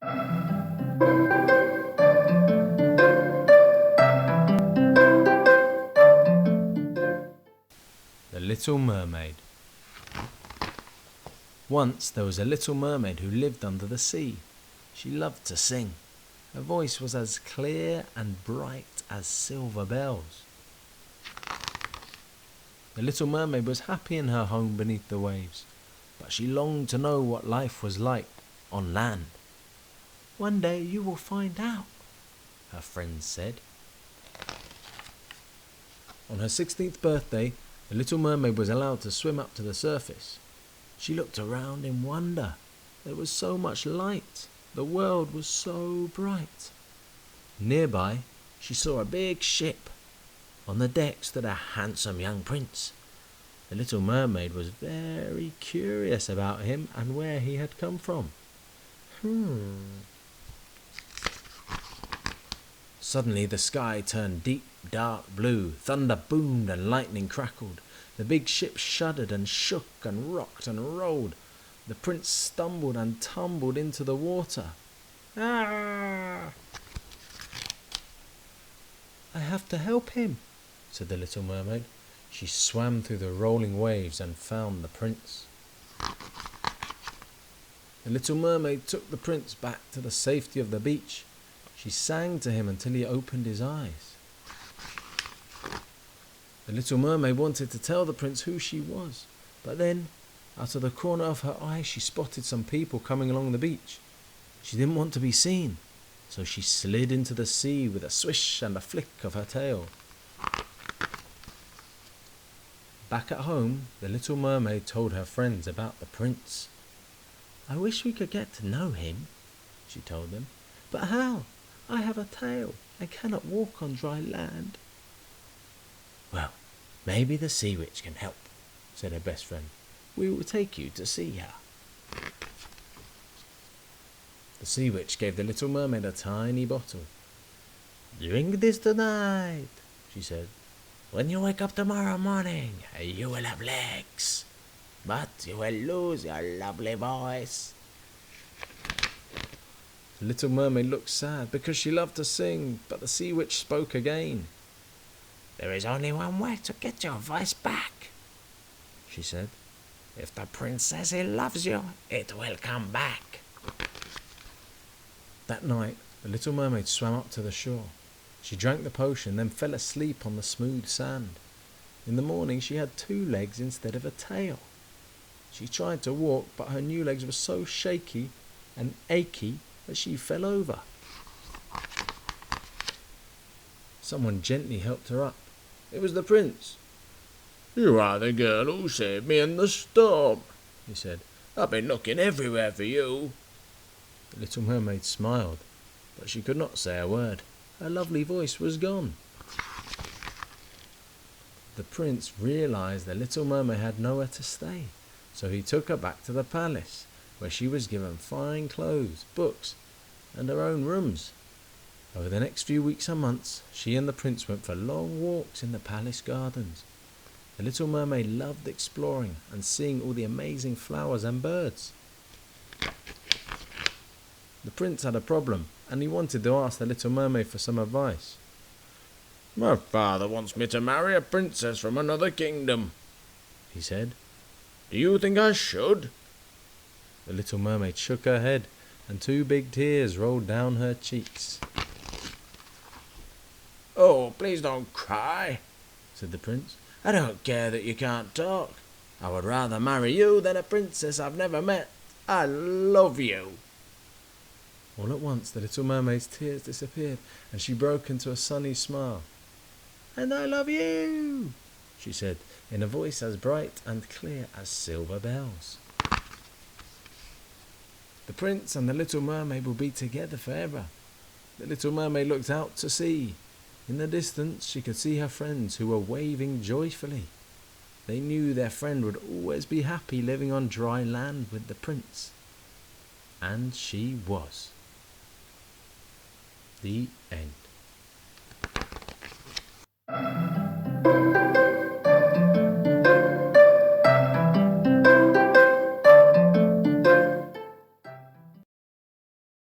The Little Mermaid. Once there was a little mermaid who lived under the sea. She loved to sing. Her voice was as clear and bright as silver bells. The little mermaid was happy in her home beneath the waves, but she longed to know what life was like on land. "One day you will find out," her friends said. On her 16th birthday, the little mermaid was allowed to swim up to the surface. She looked around in wonder. There was so much light. The world was so bright. Nearby, she saw a big ship. On the deck stood a handsome young prince. The little mermaid was very curious about him and where he had come from. Suddenly the sky turned deep, dark blue. Thunder boomed and lightning crackled. The big ship shuddered and shook and rocked and rolled. The prince stumbled and tumbled into the water. "Ah! I have to help him," said the little mermaid. She swam through the rolling waves and found the prince. The little mermaid took the prince back to the safety of the beach. She sang to him until he opened his eyes. The little mermaid wanted to tell the prince who she was, but then, out of the corner of her eye, she spotted some people coming along the beach. She didn't want to be seen, so she slid into the sea with a swish and a flick of her tail. Back at home, the little mermaid told her friends about the prince. "I wish we could get to know him," she told them. "But how? I have a tail and cannot walk on dry land." "Well, maybe the sea witch can help," said her best friend. "We will take you to see her." The sea witch gave the little mermaid a tiny bottle. "Drink this tonight," she said. "When you wake up tomorrow morning, you will have legs, but you will lose your lovely voice." The little mermaid looked sad because she loved to sing, but the sea witch spoke again. "There is only one way to get your voice back," she said. "If the prince says he loves you, it will come back." That night, the little mermaid swam up to the shore. She drank the potion, then fell asleep on the smooth sand. In the morning, she had 2 legs instead of a tail. She tried to walk, but her new legs were so shaky and achy that she fell over. Someone gently helped her up. It was the prince. "You are the girl who saved me in the storm," he said. "I've been looking everywhere for you." The little mermaid smiled, but she could not say a word. Her lovely voice was gone. The prince realized the little mermaid had nowhere to stay, so he took her back to the palace, where she was given fine clothes, books, and her own rooms. Over the next few weeks and months, she and the prince went for long walks in the palace gardens. The little mermaid loved exploring and seeing all the amazing flowers and birds. The prince had a problem, and he wanted to ask the little mermaid for some advice. "My father wants me to marry a princess from another kingdom," he said. "Do you think I should?" The little mermaid shook her head, and 2 big tears rolled down her cheeks. "Oh, please don't cry," said the prince. "I don't care that you can't talk. I would rather marry you than a princess I've never met. I love you." All at once, the little mermaid's tears disappeared, and she broke into a sunny smile. "And I love you," she said, in a voice as bright and clear as silver bells. The prince and the little mermaid will be together forever. The little mermaid looked out to sea. In the distance, she could see her friends who were waving joyfully. They knew their friend would always be happy living on dry land with the prince. And she was. The end.